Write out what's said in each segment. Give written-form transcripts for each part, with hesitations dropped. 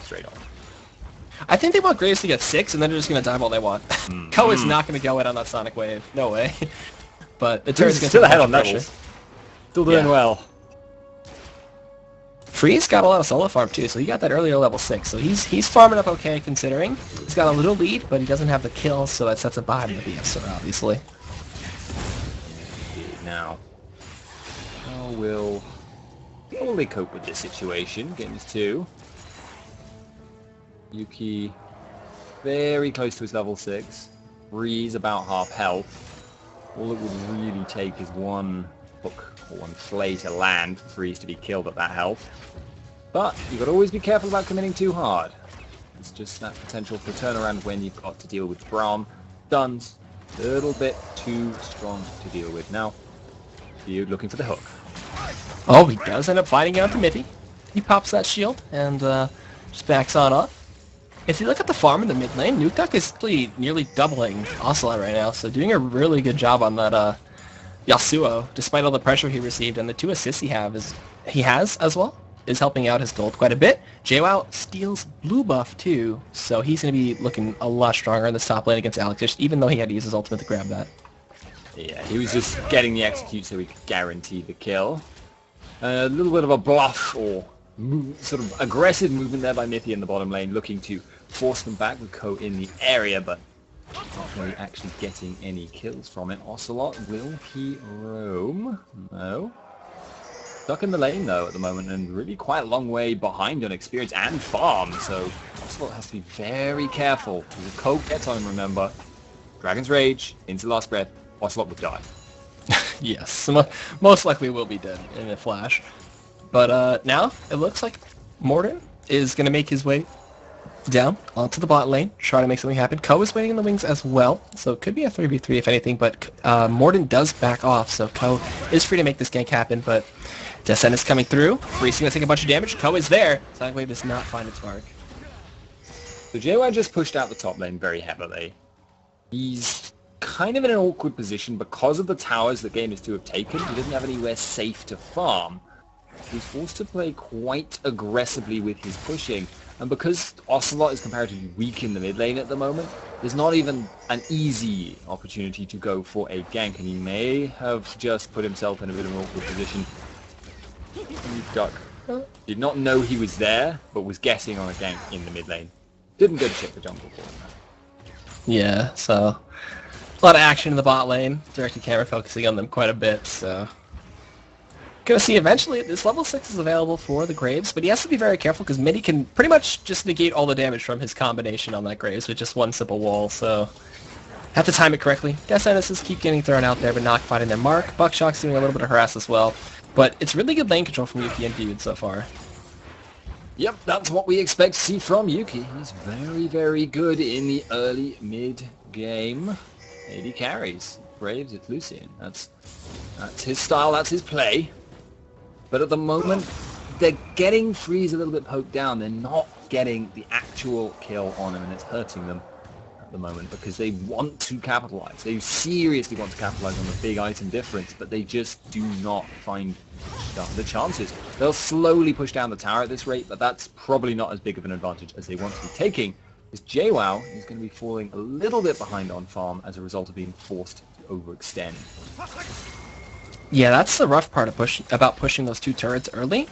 straight on. I think they want Graves to get 6, and then they're just going to dive all they want. Ko is not going to go in on that Sonic Wave. No way. But the turret's going to still ahead on pressure. levels. Still doing well. Freeze got a lot of solo farm too, so he got that earlier level 6. So he's farming up okay considering. He's got a little lead, but he doesn't have the kills, so that sets him behind the BF, obviously. Now, how will they cope with this situation? Gamers2. Yuki very close to his level 6. Freeze about half health. All it would really take is one hook or one flay to land for Freeze to be killed at that health. But you've got to always be careful about committing too hard. It's just that potential for turnaround when you've got to deal with Braum. Stuns, a little bit too strong to deal with. Now, you looking for the hook. Oh, he does end up finding out the NiP. He pops that shield and just backs on up. If you look at the farm in the mid lane, Nukeduck is actually nearly doubling Ocelot right now, so doing a really good job on that Yasuo, despite all the pressure he received, and the 2 assists he has as well, is helping out his gold quite a bit. JWoww steals blue buff too, so he's going to be looking a lot stronger in this top lane against Alex, even though he had to use his ultimate to grab that. Yeah, he was just getting the execute so he could guarantee the kill. A little bit of a bluff or sort of aggressive movement there by NiP in the bottom lane, looking to force them back with Ko in the area, but not really actually getting any kills from it. Ocelot, will he roam? No. Stuck in the lane though at the moment, and really quite a long way behind on experience and farm, so Ocelot has to be very careful. If Ko gets on him, remember, Dragon's Rage, into Last Breath, Ocelot would die. Yes, most likely will be dead in a flash. But now, it looks like Morden is going to make his way down onto the bot lane, try to make something happen. Ko is waiting in the wings as well, so it could be a 3v3 if anything, but Morden does back off, so Ko is free to make this gank happen, but TSM is coming through. Freeze going to take a bunch of damage. Ko is there. Sonic Wave does not find its mark. So JWoww just pushed out the top lane very heavily. He's kind of in an awkward position because of the towers that Gamers2 have taken. He doesn't have anywhere safe to farm. He's forced to play quite aggressively with his pushing. And because Ocelot is comparatively weak in the mid lane at the moment, there's not even an easy opportunity to go for a gank, and he may have just put himself in a bit of an awkward position. Duck did not know he was there, but was guessing on a gank in the mid lane. Didn't go to check the jungle for him. Yeah, so a lot of action in the bot lane. Directed camera focusing on them quite a bit, so gonna see eventually this level 6 is available for the Graves, but he has to be very careful because Midi can pretty much just negate all the damage from his combination on that Graves with just one simple wall, so have to time it correctly. Death Sentences keep getting thrown out there but not finding their mark. Buckshock's doing a little bit of harass as well, but it's really good lane control from Yuki and Dude so far. Yep, that's what we expect to see from Yuki. He's very, very good in the early mid game. AD carries. Graves, it's Lucian. That's his style, that's his play. But at the moment, they're getting Freeze a little bit poked down. They're not getting the actual kill on him, and it's hurting them at the moment because they want to capitalize. They seriously want to capitalize on the big item difference, but they just do not find the chances. They'll slowly push down the tower at this rate, but that's probably not as big of an advantage as they want to be taking, because JWoww is going to be falling a little bit behind on farm as a result of being forced to overextend. Yeah, that's the rough part of about pushing those 2 turrets early,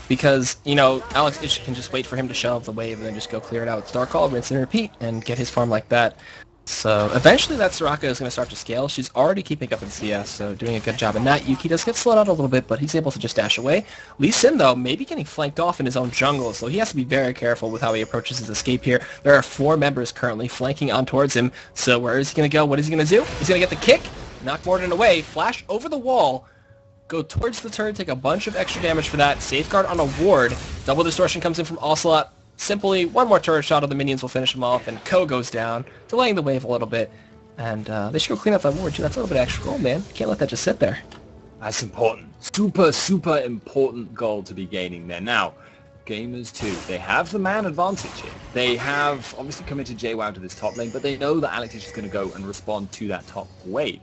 because, you know, Alex Ish can just wait for him to shell the wave and then just go clear it out with Starcall, rinse and repeat, and get his farm like that. So eventually that Soraka is going to start to scale. She's already keeping up in CS, so doing a good job in that. Yuki does get slowed out a little bit, but he's able to just dash away. Lee Sin, though, maybe getting flanked off in his own jungle, so he has to be very careful with how he approaches his escape here. There are 4 members currently flanking on towards him, so where is he going to go? What is he going to do? He's going to get the kick, knock Morden away, flash over the wall, go towards the turret, take a bunch of extra damage for that, safeguard on a ward, double distortion comes in from Ocelot, simply one more turret shot of the minions will finish him off, and Ko goes down, delaying the wave a little bit, and they should go clean up that ward too. That's a little bit of extra gold, man. Can't let that just sit there. That's important. Super, super important goal to be gaining there. Now, Gamers2, they have the man advantage here. They have obviously committed JWoww to this top lane, but they know that Alex is just going to go and respond to that top wave.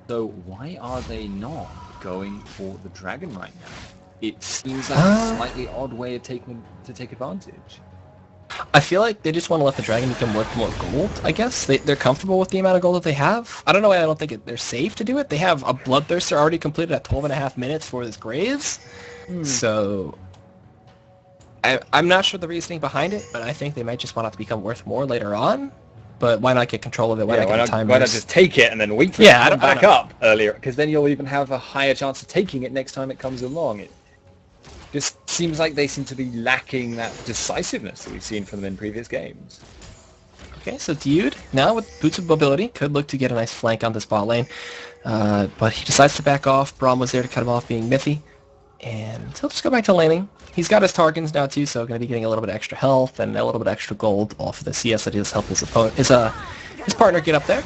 So why are they not going for the dragon right now? It seems like a slightly odd way of take advantage. I feel like they just want to let the dragon become worth more gold, I guess. They're comfortable with the amount of gold that they have. I don't know why I don't think they're safe to do it. They have a Bloodthirster already completed at 12.5 minutes for this Graves. So I'm not sure the reasoning behind it, but I think they might just want it to become worth more later on. But why not get control of it? Why not just take it and then wait for it to come back up earlier? Because then you'll even have a higher chance of taking it next time it comes along. It just seems like they seem to be lacking that decisiveness that we've seen from them in previous games. Okay, so Dude, now with Boots of Mobility, could look to get a nice flank on this bot lane. But he decides to back off. Braum was there to cut him off being Miffy. And he'll just go back to laning. He's got his Tarkins now too, so going to be getting a little bit of extra health and a little bit of extra gold off of the CS that he's helped his partner get up there.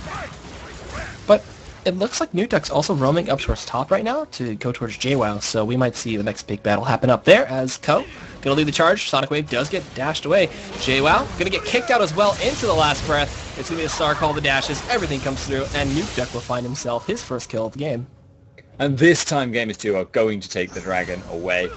But it looks like Nutuk's also roaming up towards top right now to go towards JWoww, so we might see the next big battle happen up there as Ko gonna lead the charge. Sonic Wave does get dashed away. JWoww gonna get kicked out as well into the last breath. It's gonna be a star call, the dashes, everything comes through, and Nutuk will find himself his first kill of the game. And this time Gamers2 are going to take the dragon away.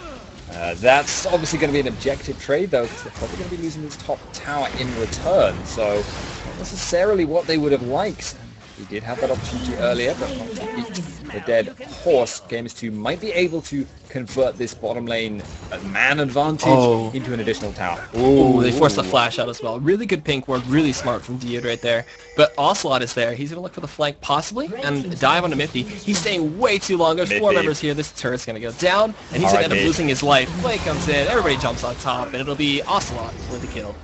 That's obviously going to be an objective trade though, because they're probably going to be losing this top tower in return, so not necessarily what they would have liked. He did have that opportunity earlier, but not to beat the dead horse. Gamers2 might be able to convert this bottom lane man advantage into an additional tower. Ooh, they forced the flash out as well. Really good pink ward, really smart from Dude right there. But Ocelot is there. He's going to look for the flank possibly and dive onto Miffy. He's staying way too long. There's 4 members here. This turret's going to go down, and he's going to end up losing his life. Play comes in, everybody jumps on top, and it'll be Ocelot for the kill.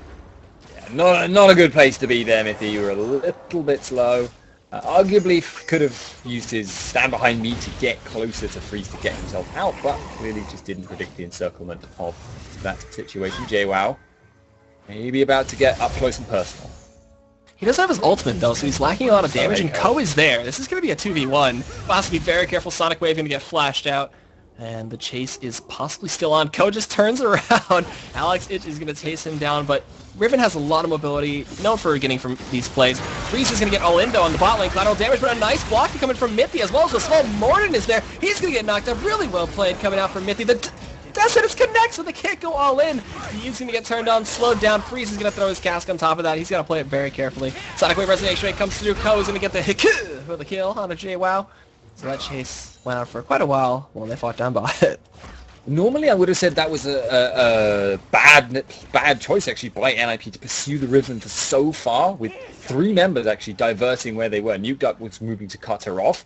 Yeah, not a good place to be there, Miffy. You were a little bit slow. Arguably could have used his stand behind me to get closer to Freeze to get himself out, but clearly just didn't predict the encirclement of that situation. JWoww maybe about to get up close and personal. He doesn't have his ultimate though, so he's lacking a lot of damage, and Ko is there. This is going to be a 2v1. Has to be very careful. Sonic Wave going to get flashed out. And the chase is possibly still on. Ko just turns around. Alex Itch is going to chase him down, but Riven has a lot of mobility, known for getting from these plays. Freeze is going to get all in though on the bot lane. Collateral damage, but a nice block coming from Miffy, as well as the small Morden is there. He's going to get knocked out. Really well played coming out from Miffy. The Desert connects, so they can't go all in. He's going to get turned on, slowed down. Freeze is going to throw his cask on top of that. He's got to play it very carefully. Sonic Wave Resonation Rate comes through. Ko is going to get the hit for the kill on a JWoww. So that chase went on for quite a while when they fought down by it. Normally I would have said that was a bad choice actually by NiP to pursue the Riven for so far, with 3 members actually diverting where they were. Nuke was moving to cut her off.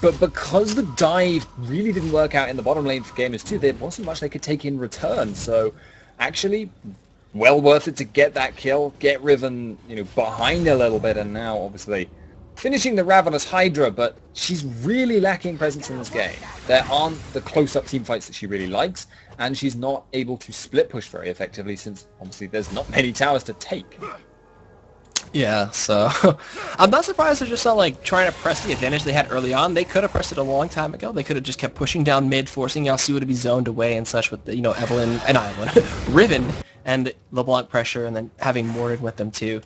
But because the dive really didn't work out in the bottom lane for Gamers2, there wasn't much they could take in return. So actually, well worth it to get that kill, get Riven, behind a little bit, and now obviously finishing the Ravenous Hydra, but she's really lacking presence in this game. There aren't the close-up team fights that she really likes, and she's not able to split push very effectively since obviously there's not many towers to take. Yeah, so I'm not surprised they're just not trying to press the advantage they had early on. They could have pressed it a long time ago. They could have just kept pushing down mid, forcing Yasuo to be zoned away and such with Evelyn and Riven and LeBlanc pressure, and then having Mordred with them too.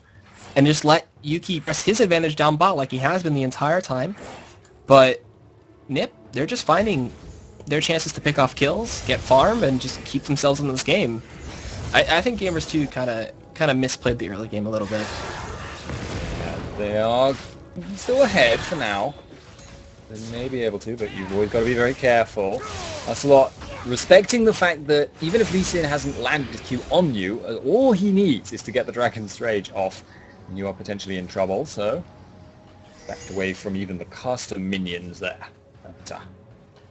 And just let Yuki press his advantage down bot like he has been the entire time. But NiP, they're just finding their chances to pick off kills, get farm, and just keep themselves in this game. I think Gamers2 kind of misplayed the early game a little bit. Yeah, they are still ahead for now. They may be able to, but you've always got to be very careful. That's a lot. Respecting the fact that even if Lee Sin hasn't landed his Q on you, all he needs is to get the Dragon's Rage off. And you are potentially in trouble, so backed away from even the custom minions there. But,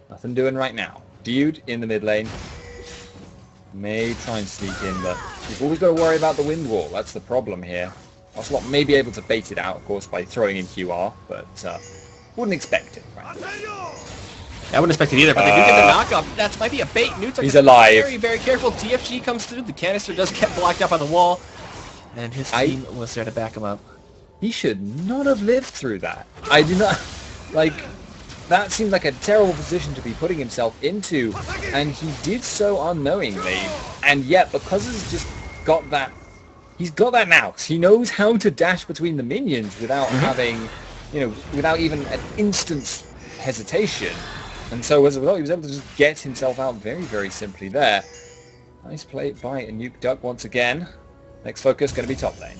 nothing doing right now. Dude in the mid lane may try and sneak in, but you've always got to worry about the wind wall. That's the problem here. Ocelot may be able to bait it out, of course, by throwing in QR, but wouldn't expect it. Right? I wouldn't expect it either, but they do get the knockup. That might be a bait. Nutuk He's alive. Very, very careful. DFG comes through. The canister does get blocked up on the wall. And his team was there to back him up. He should not have lived through that. I do not... that seemed like a terrible position to be putting himself into. And he did so unknowingly. And yet, because he's just got that... He's got that now. He knows how to dash between the minions without having... without even an instant's hesitation. And so as a result, he was able to just get himself out very, very simply there. Nice play by Nuke Duck once again. Next focus going to be top lane.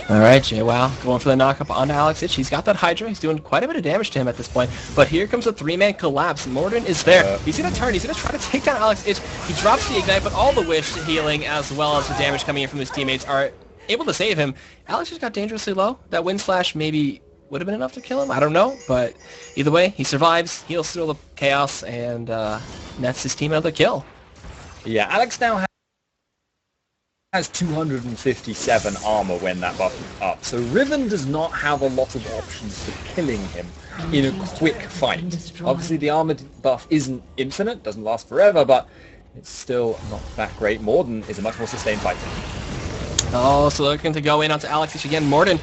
Alright, JWoww going for the knockup onto Alex Ich. He's got that Hydra. He's doing quite a bit of damage to him at this point. But here comes a three-man collapse. Morden is there. He's going to turn. He's going to try to take down Alex Ich. He drops the Ignite, but all the Wish healing as well as the damage coming in from his teammates are able to save him. Alex just got dangerously low. That Wind Slash maybe would have been enough to kill him. I don't know. But either way, he survives, heals through the chaos, and nets his team another kill. Yeah, Alex now has 257 armor when that buff is up, so Riven does not have a lot of options for killing him in a quick fight. Obviously the armor buff isn't infinite, doesn't last forever, but it's still not that great. Morden is a much more sustained fighter. Oh, so looking to go in onto Alex Ich again. Morden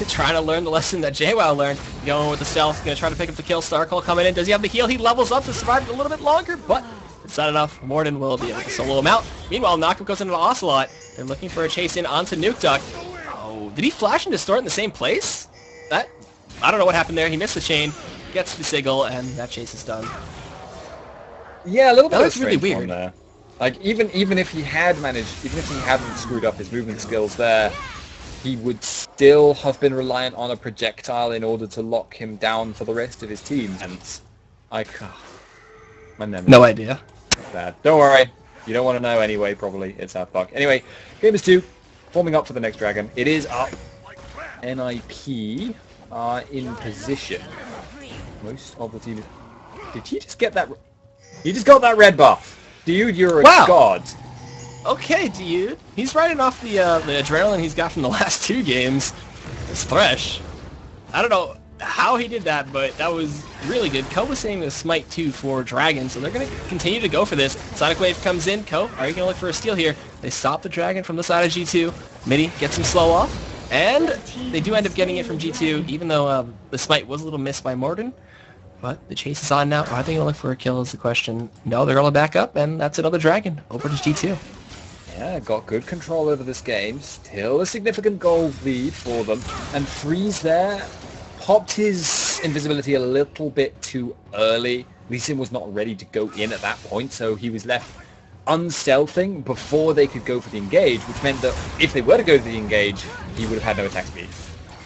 trying to learn the lesson that JWoww learned. Going with the stealth, going to try to pick up the kill. Starcall coming in. Does he have the heal? He levels up to survive a little bit longer, but it's not enough. Morden will be able to solo him out. Meanwhile, knockup goes into the Ocelot. They're looking for a chase in onto Nukeduck. Oh, did he flash and distort in the same place? I don't know what happened there. He missed the chain, gets the sigil, and that chase is done. Yeah, a little bit. That's really weird. There. Like even if he had managed, even if he hadn't screwed up his movement skills there, he would still have been reliant on a projectile in order to lock him down for the rest of his team. And my memory. No idea. Bad. Don't worry. You don't want to know anyway, probably. It's our fuck. Anyway, Gamers2 forming up for the next dragon. It is up. NiP are in position. Most of the team. Did he just get that? He just got that red buff. Dude, you're a god. Okay, dude. He's riding off the adrenaline he's got from the last two games. It's fresh. I don't know how he did that, but that was really good. Ko was saying the Smite 2 for Dragon, so they're going to continue to go for this. Sonic Wave comes in. Ko, are you going to look for a steal here? They stop the Dragon from the side of G2. Midi gets him slow off, and they do end up getting it from G2, even though the Smite was a little missed by Morden. But the chase is on now. Are they going to look for a kill is the question. No, they're going to back up, and that's another Dragon over to G2. Yeah, got good control over this game. Still a significant goal lead for them. And Freeze there popped his invisibility a little bit too early. Lee Sin was not ready to go in at that point, so he was left unstealthing before they could go for the engage, which meant that if they were to go to the engage, he would have had no attack speed.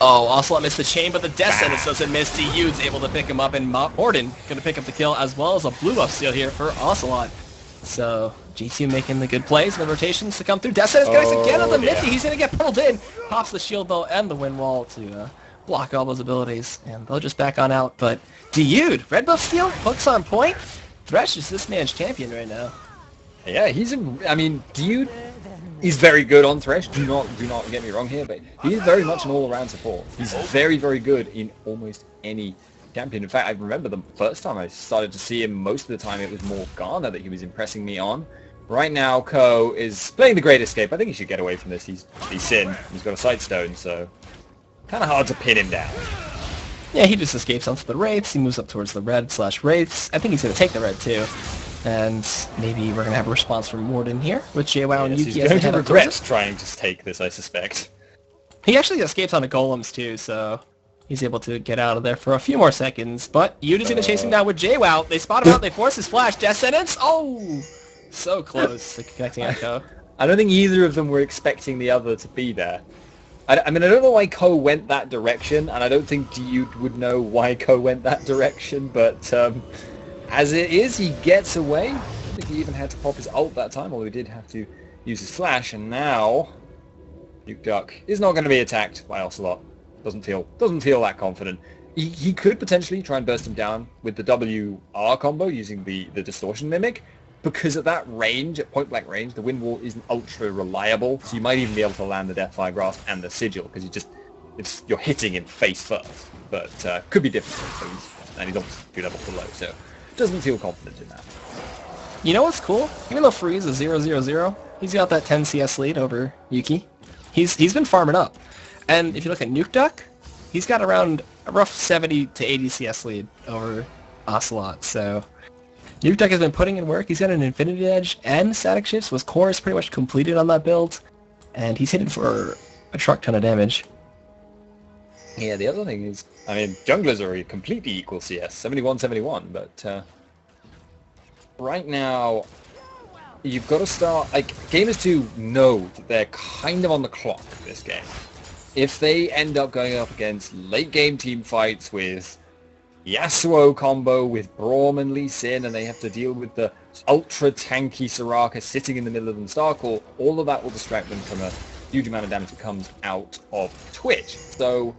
Oh, Ocelot missed the chain, but the Death Sentence doesn't miss. DU's able to pick him up, and Morden going to pick up the kill, as well as a blue buff steal here for Ocelot. So, G2 making the good plays, and the rotations to come through. Death Sentence goes again on the Mithy. He's going to get pulled in. Pops the shield, though, and the wind wall to block all those abilities, and they'll just back on out. But Dude, red buff steal, hooks on point. Thresh is this man's champion right now. Yeah, I mean, Dude is very good on Thresh. Do not get me wrong here, but he's very much an all-around support. He's very, very good in almost any champion. In fact, I remember the first time I started to see him, most of the time it was more Garner that he was impressing me on. Right now, Ko is playing the Great Escape. I think he should get away from this. He's Sin. He's got a Sightstone, so kind of hard to pin him down. Yeah, he just escapes onto the Wraiths. He moves up towards the red/Wraiths. I think he's going to take the red, too. And maybe we're going to have a response from Morden here with JWoww and Yuki. He's going to regret trying to take this, I suspect. He actually escapes onto Golems, too, so he's able to get out of there for a few more seconds. But Yudi's going to chase him down with JWoww. They spot him out. They force his flash. Death Sentence. Oh! So close to connecting Echo. I don't think either of them were expecting the other to be there. I mean, I don't know why Ko went that direction, and I don't think Dude would know why Ko went that direction, but as it is, he gets away. I don't think he even had to pop his ult that time, although he did have to use his flash, and now Nukeduck is not going to be attacked by Ocelot. Doesn't feel that confident. He could potentially try and burst him down with the WR combo using the distortion mimic, because at that range, at point blank range, the wind wall isn't ultra reliable, so you might even be able to land the Deathfire Grasp and the Sigil, because you're hitting him face first, but could be difficult, and he's obviously 2 levels below, so doesn't feel confident in that. You know what's cool? Even though Freeze is 0-0-0, he's got that 10 CS lead over Yuki. He's been farming up, and if you look at Nukeduck, he's got around a rough 70 to 80 CS lead over Ocelot, so Nukeduck has been putting in work. He's got an Infinity Edge and Static Shifts, with Core is pretty much completed on that build, and he's hitting for a truck ton of damage. Yeah, the other thing is, I mean, junglers are a completely equal CS, 71-71, but right now, you've got to start, like, Gamers2 know that they're kind of on the clock this game. If they end up going up against late game team fights with Yasuo combo with Braum and Lee Sin, and they have to deal with the ultra tanky Soraka sitting in the middle of the Starcore, all of that will distract them from a huge amount of damage that comes out of Twitch. So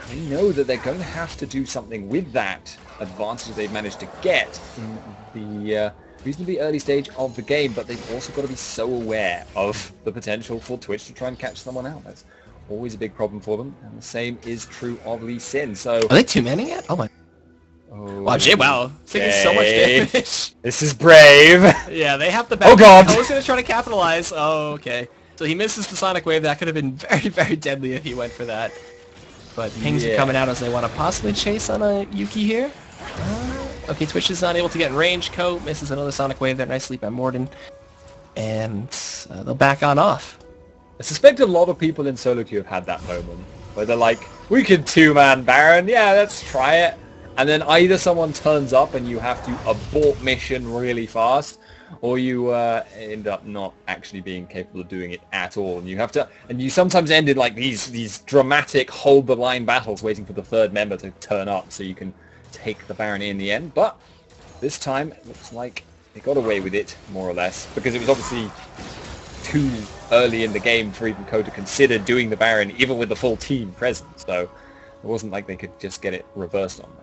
they know that they're going to have to do something with that advantage they've managed to get in the reasonably early stage of the game, but they've also got to be so aware of the potential for Twitch to try and catch someone out. That's always a big problem for them, and the same is true of Lee Sin. So are they two-manning it? Oh my. Oh, Wow, wow. Taking so much damage. This is brave. Yeah, they have the back. Oh god! Cole's gonna try to capitalize. Oh, okay. So he misses the Sonic Wave. That could have been very, very deadly if he went for that. But pings are coming out as they want to possibly chase on a Yuki here. Okay, Twitch is not able to get in range. Ko misses another Sonic Wave there nicely by Morden. And they'll back on off. I suspect a lot of people in solo queue have had that moment where they're like, we can two-man Baron, yeah, let's try it. And then either someone turns up and you have to abort mission really fast, or you end up not actually being capable of doing it at all. And you have to, and you sometimes end in like these dramatic hold the line battles, waiting for the third member to turn up so you can take the Baron in the end. But this time it looks like they got away with it more or less, because it was obviously too early in the game for even Ko to consider doing the Baron, even with the full team present. So it wasn't like they could just get it reversed on them.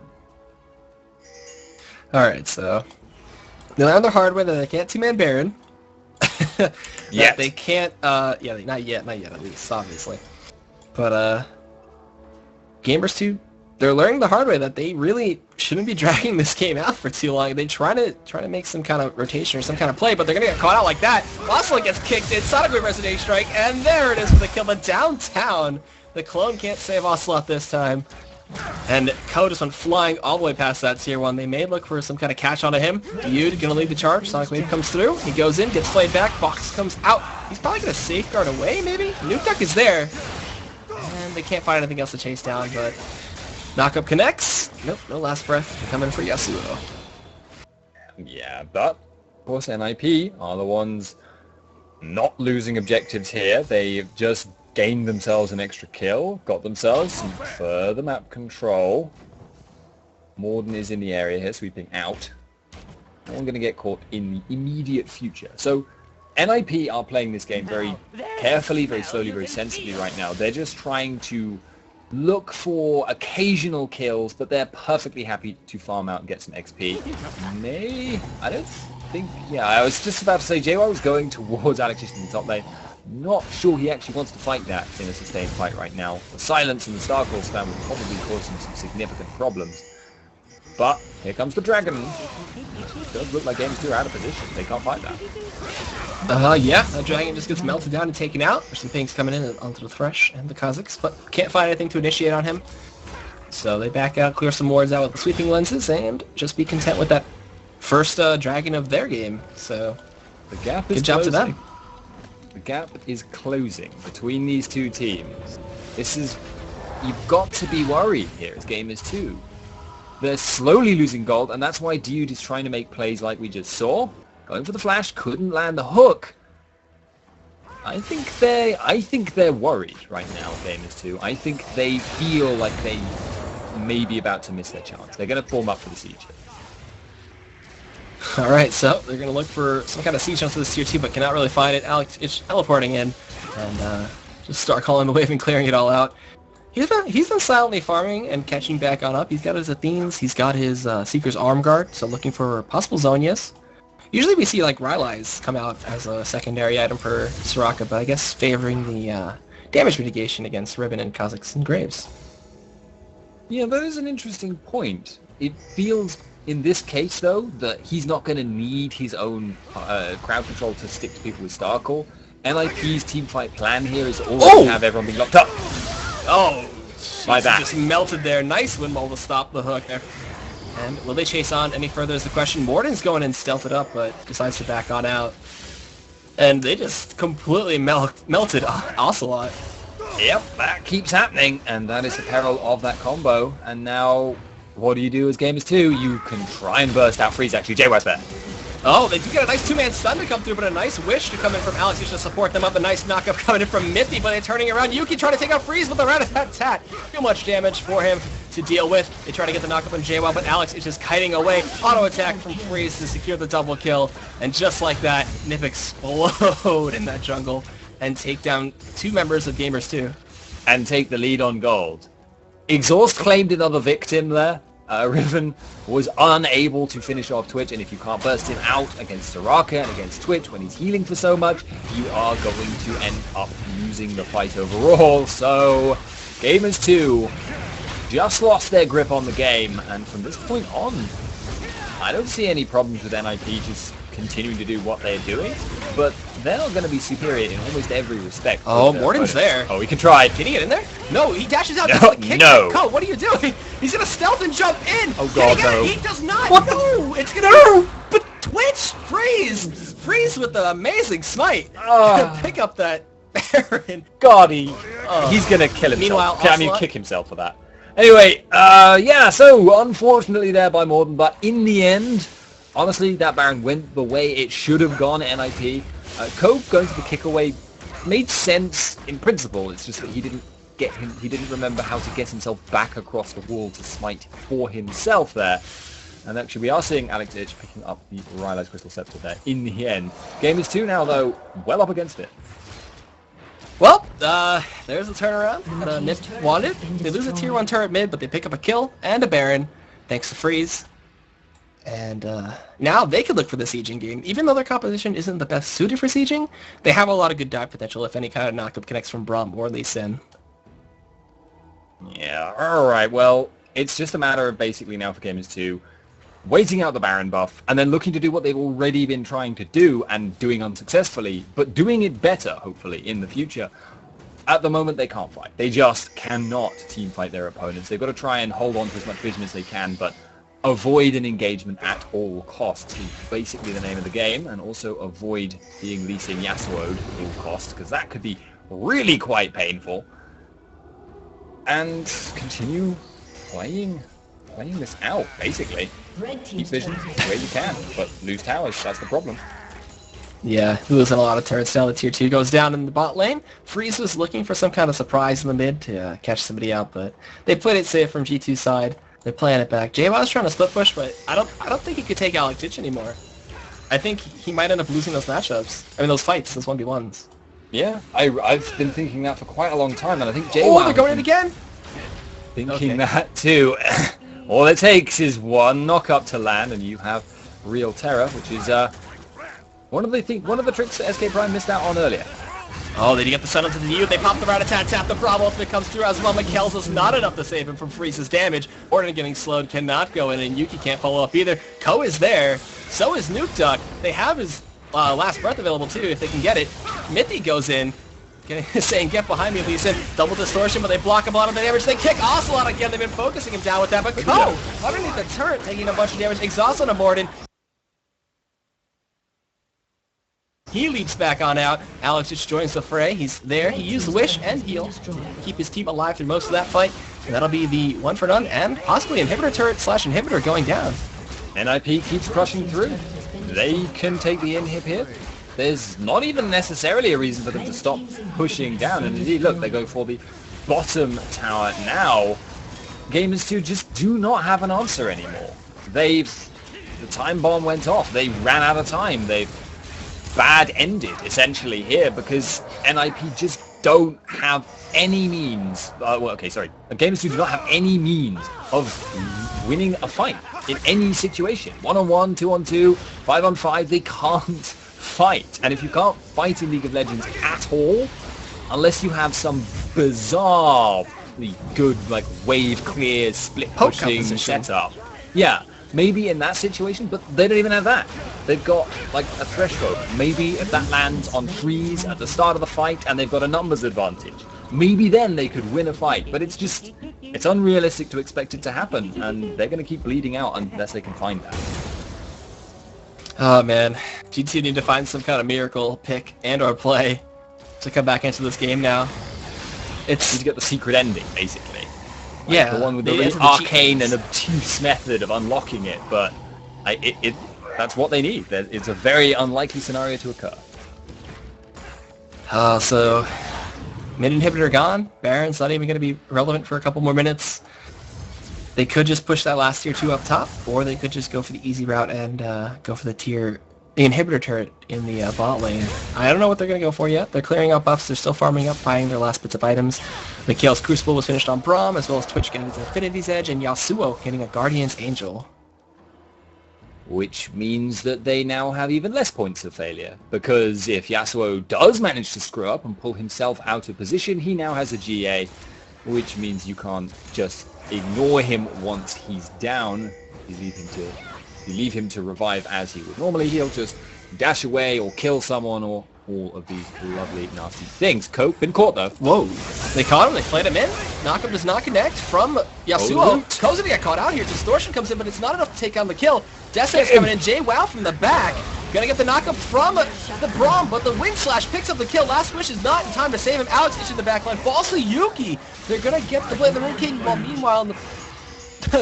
Alright, so they learned the hard way that they can't two-man Baron. Yeah. They can't, not yet at least, obviously. But, Gamers2, they're learning the hard way that they really shouldn't be dragging this game out for too long. They try to make some kind of rotation or some kind of play, but they're gonna get caught out like that. Ocelot gets kicked in, Sonic Wave Resonate Strike, and there it is for the kill. But downtown, the clone can't save Ocelot this time. And Ko just went flying all the way past that tier 1. They may look for some kind of catch onto him. Dude gonna lead the charge. Sonic Wave comes through. He goes in, gets played back. Box comes out. He's probably gonna safeguard away, maybe? Nuke Duck is there. And they can't find anything else to chase down, but knockup connects. Nope, no last breath coming for Yasuo. Yeah, but of course NiP are the ones not losing objectives here. They've just gained themselves an extra kill, got themselves some further map control. Morden is in the area here, sweeping out. No one going to get caught in the immediate future. So NiP are playing this game very carefully, very slowly, very sensibly right now. They're just trying to look for occasional kills, but they're perfectly happy to farm out and get some XP. I don't think, yeah, I was just about to say JY was going towards Alex just in the top lane. Not sure he actually wants to fight that in a sustained fight right now. The silence and the Starcore spam will probably cause him some significant problems. But here comes the dragon. It does look like Gamers2 are out of position. They can't fight that. Yeah, that dragon just gets melted down and taken out. There's some things coming in onto the Thresh and the Kazakhs, but can't find anything to initiate on him. So they back out, clear some wards out with the sweeping lenses, and just be content with that first dragon of their game. So the gap is good job closing. to them. The gap is closing between these two teams. You've got to be worried here as Gamers2. They're slowly losing gold, and that's why Dude is trying to make plays like we just saw. Going for the flash, couldn't land the hook. I think they're worried right now, Gamers2. I think they feel like they may be about to miss their chance. They're going to form up for the siege. Alright, so they're going to look for some kind of siege onto this tier 2, but cannot really find it. Alex is teleporting in, and just start calling the wave and clearing it all out. He's been silently farming and catching back on up. He's got his Athenes, he's got his Seeker's Arm Guard, so looking for possible Zonias. Usually we see like Rylai's come out as a secondary item for Soraka, but I guess favoring the damage mitigation against Ribbon and Kazakhs and Graves. Yeah, that is an interesting point. It feels, in this case though, that he's not going to need his own crowd control to stick to people with Starcore. NiP's teamfight plan here is always have everyone being locked up. Oh, my bad. Just melted there. Nice windmill to stop the hook there. And will they chase on any further is the question. Morden's going in stealth it up, but decides to back on out. And they just completely melted Ocelot. Yep, that keeps happening, and that is the peril of that combo. And now, what do you do as Gamers2? You can try and burst out freeze, actually. JY's there. Oh, they do get a nice two-man stun to come through, but a nice wish to come in from Alex to support them up. A nice knockup coming in from NiP, but they're turning around. Yuki trying to take out Freeze with the rat-a-tat-tat. Too much damage for him to deal with. They try to get the knockup on JWoww, but Alex is just kiting away. Auto attack from Freeze to secure the double kill. And just like that, NiP explode in that jungle and take down 2 members of Gamers2. And take the lead on gold. Exhaust claimed another victim there. Riven was unable to finish off Twitch, and if you can't burst him out against Soraka and against Twitch when he's healing for so much, you are going to end up losing the fight overall. So, Gamers2 just lost their grip on the game, and from this point on, I don't see any problems with NiP just continuing to do what they're doing, but they're not going to be superior in almost every respect. Oh, Morden's there. Oh, he can try. Can he get in there? No, he dashes out. No, kick. no. Cole, what are you doing? He's going to stealth and jump in. Oh, God, no. He does not. What no, it's going to... No! But Twitch, Freeze with the amazing smite. Pick up that Baron. God, he's going to kill himself. Meanwhile, I mean, kick himself for that. Anyway, yeah, so unfortunately there by Morden, but in the end, honestly, that Baron went the way it should have gone, NiP. Cope going to the kick away made sense in principle. It's just that he didn't remember how to get himself back across the wall to smite for himself there. And actually, we are seeing Alex Itch picking up the Rylai's Crystal Scepter there in the end. Gamers2 now, though, well up against it. Well, there's a turnaround that NiP wanted. They lose a tier 1 turret mid, but they pick up a kill and a Baron, thanks to Freeze. And now they could look for the sieging game. Even though their composition isn't the best suited for sieging, they have a lot of good dive potential if any kind of knockup connects from Braum or Lee Sin. Yeah, alright, well, it's just a matter of basically now for Gamers2 waiting out the Baron buff, and then looking to do what they've already been trying to do and doing unsuccessfully, but doing it better, hopefully, in the future. At the moment, they can't fight. They just cannot team fight their opponents. They've got to try and hold on to as much vision as they can, but avoid an engagement at all costs is basically the name of the game, and also avoid being Lee Sin Yasuo'd at all costs, because that could be really quite painful. And continue playing this out, basically. Keep vision where you can, but lose towers, that's the problem. Yeah, losing a lot of turrets down. The tier 2 goes down in the bot lane. Freeze was looking for some kind of surprise in the mid to catch somebody out, but they played it safe from G2's side. They're playing it back. JWoww's trying to split push, but I don't think he could take Alex Itch anymore. I think he might end up losing those matchups. I mean, those fights, those 1v1s. Yeah, I've been thinking that for quite a long time, and I think JWoww... Oh, they're going in again? Thinking that too. All it takes is one knock-up to land, and you have real terror, which is one of the tricks that SK Prime missed out on earlier. Oh, they get the sun into the U. They pop the rat-a-tat-tap. The Bravo ultimate comes through as well. Miguel's is not enough to save him from Freeze's damage. Orden getting slowed, cannot go in, and Yuki can't follow up either. Ko is there. So is Nuke Duck. They have his last breath available too, if they can get it. Mithy goes in, saying, get behind me, Lee Sin. Double distortion, but they block a lot of the damage. They kick Ocelot again. They've been focusing him down with that, but Ko, underneath the turret, taking a bunch of damage. Exhaust on a Morden. He leaps back on out. Alex just joins the fray. He's there. He used Wish and Heal to keep his team alive through most of that fight. And that'll be the 1 for none and possibly inhibitor turret / inhibitor going down. NiP keeps crushing through. They can take the inhib here. There's not even necessarily a reason for them to stop pushing down. And indeed, look, they go for the bottom tower now. Gamers2 just do not have an answer anymore. The time bomb went off. They ran out of time. They've bad ended essentially here because NiP just don't have any means. Gamers2 do not have any means of winning a fight in any situation. 1-on-1, 2-on-2, 5-on-5, they can't fight. And if you can't fight in League of Legends at all, unless you have some bizarrely good like wave clear split pushing setup, yeah, maybe in that situation, but they don't even have that. They've got like a threshold. Maybe if that lands on Freeze at the start of the fight and they've got a numbers advantage, maybe then they could win a fight. But it's unrealistic to expect it to happen, and they're going to keep bleeding out unless they can find that. Oh man, GT need to find some kind of miracle pick and or play to come back into this game now. It's to get the secret ending, basically. Like yeah, the one with the really arcane and obtuse method of unlocking it, but that's what they need. It's a very unlikely scenario to occur. So mid inhibitor gone. Baron's not even going to be relevant for a couple more minutes. They could just push that last tier 2 up top, or they could just go for the easy route and go for the inhibitor turret in the bot lane. I don't know what they're going to go for yet. They're clearing out buffs. They're still farming up, buying their last bits of items. Mikhail's Crucible was finished on Braum, as well as Twitch getting his Infinity's Edge, and Yasuo getting a Guardian's Angel. Which means that they now have even less points of failure, because if Yasuo does manage to screw up and pull himself out of position, he now has a GA, which means you can't just ignore him once he's down. You leave him to revive as he would normally. He'll just dash away or kill someone or all of these lovely, nasty things. Coke been caught though. Whoa. They caught him. They played him in. Knockup does not connect from Yasuo. Koza to get caught out here. Distortion comes in, but it's not enough to take on the kill. Death's coming in. JWoww from the back. Gonna get the knockup from the Braum, but the Wing Slash picks up the kill. Last Wish is not in time to save him. Alex in the back line. Falls to Yuki. They're gonna get the Blade of the Ring King, while meanwhile in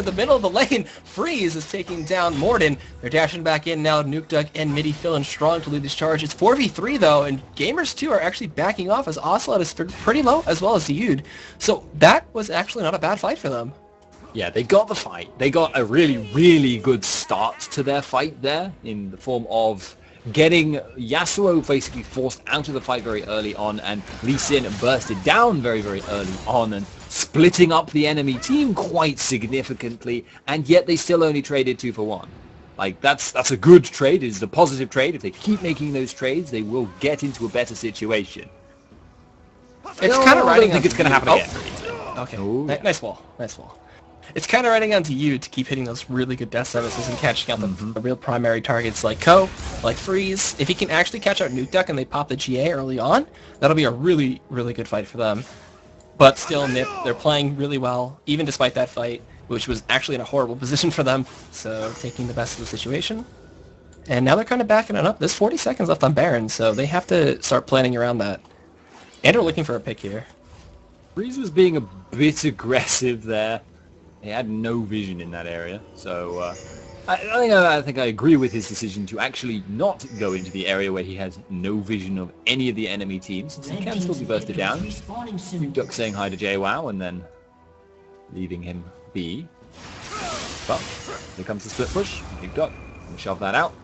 the middle of the lane, Freeze is taking down Morden. They're dashing back in now. Nuke Duck and Midi feeling strong to lead this charge. It's 4v3 though, and Gamers2 are actually backing off as Ocelot is pretty low, as well as Dude. So that was actually not a bad fight for them. Yeah, they got the fight. They got a really, really good start to their fight there in the form of getting Yasuo basically forced out of the fight very early on, and Lee Sin bursted down very, very early on and splitting up the enemy team quite significantly, and yet they still only traded 2 for 1. Like, that's a good trade. It's a positive trade. If they keep making those trades, they will get into a better situation. It's kind of riding. I don't think it's going to happen again. Okay, nice wall. Nice wall. It's kind of riding onto you to keep hitting those really good death services and catching out the real primary targets like Ko, like Freeze. If he can actually catch out Nuke Duck and they pop the GA early on, that'll be a really, really good fight for them. But still, NiP, they're playing really well, even despite that fight, which was actually in a horrible position for them. So taking the best of the situation. And now they're kind of backing it up. There's 40 seconds left on Baron, so they have to start planning around that. And they're looking for a pick here. Freeze was being a bit aggressive there. He had no vision in that area, so I think I agree with his decision to actually not go into the area where he has no vision of any of the enemy teams, since he can still be bursted down. Duck saying hi to JWoww and then leaving him be. But here comes the split push. Duck can shove that out,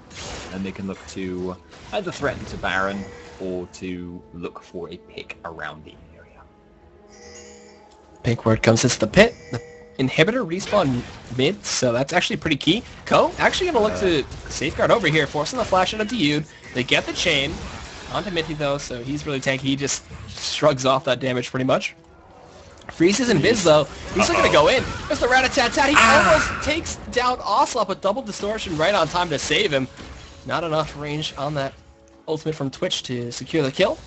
and they can look to either threaten to Baron or to look for a pick around the area. Pink word comes, it's the pit. Inhibitor respawn mid, so that's actually pretty key. Ko actually going to look to safeguard over here, forcing the flash out of Dude. They get the chain onto Mithy though, so he's really tanky. He just shrugs off that damage pretty much. Freeze is invis though. He's looking to go in. There's the rat-a-tat-tat. He almost takes down Ocelot, but double distortion right on time to save him. Not enough range on that ultimate from Twitch to secure the kill.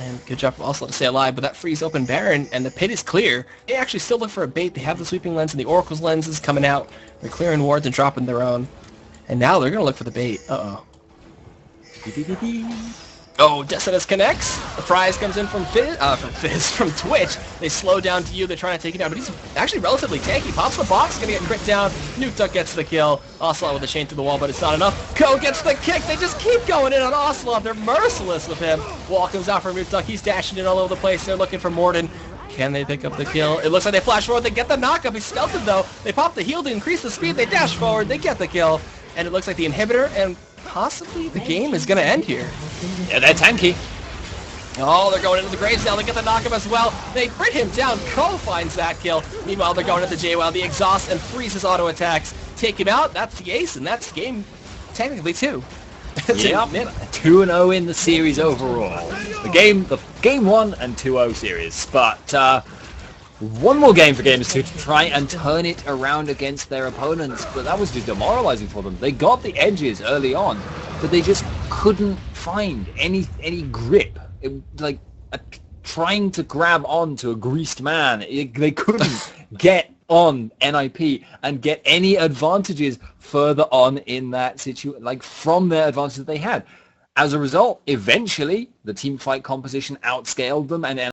And good job from Ocelot to stay alive, but that frees open Baron, and the pit is clear. They actually still look for a bait. They have the sweeping lens and the Oracle's lenses coming out. They're clearing wards and dropping their own. And now they're going to look for the bait. Uh-oh. Oh, Decitus connects. The prize comes in from from Twitch. They slow down to you. They're trying to take it down, but he's actually relatively tanky. Pops the box, gonna get crit down. Nuke Duck gets the kill. Ocelot with a chain through the wall, but it's not enough. Ko gets the kick. They just keep going in on Ocelot. They're merciless with him. Wall comes out from Nuke Duck. He's dashing in all over the place. They're looking for Morden. Can they pick up the kill? It looks like they flash forward. They get the knockup. He's stealthed though. They pop the heal to increase the speed. They dash forward. They get the kill. And it looks like the inhibitor and possibly the game is going to end here. Yeah, they're tanky. Oh, they're going into the graves now. They get the knockup as well. They bring him down. Ko finds that kill. Meanwhile, they're going into JWoww. The exhaust and Freeze's auto attacks take him out. That's the ace, and that's game technically 2. Yep, 2-0 in the series overall. The game 1 and 2-0 series. But one more game for Gamers2 to try and turn it around against their opponents, but that was just demoralizing for them. They got the edges early on, but they just couldn't find any grip. Trying to grab onto a greased man, they couldn't get on NiP and get any advantages further on in that situation, from their advantage that they had. As a result, eventually the team fight composition outscaled them, and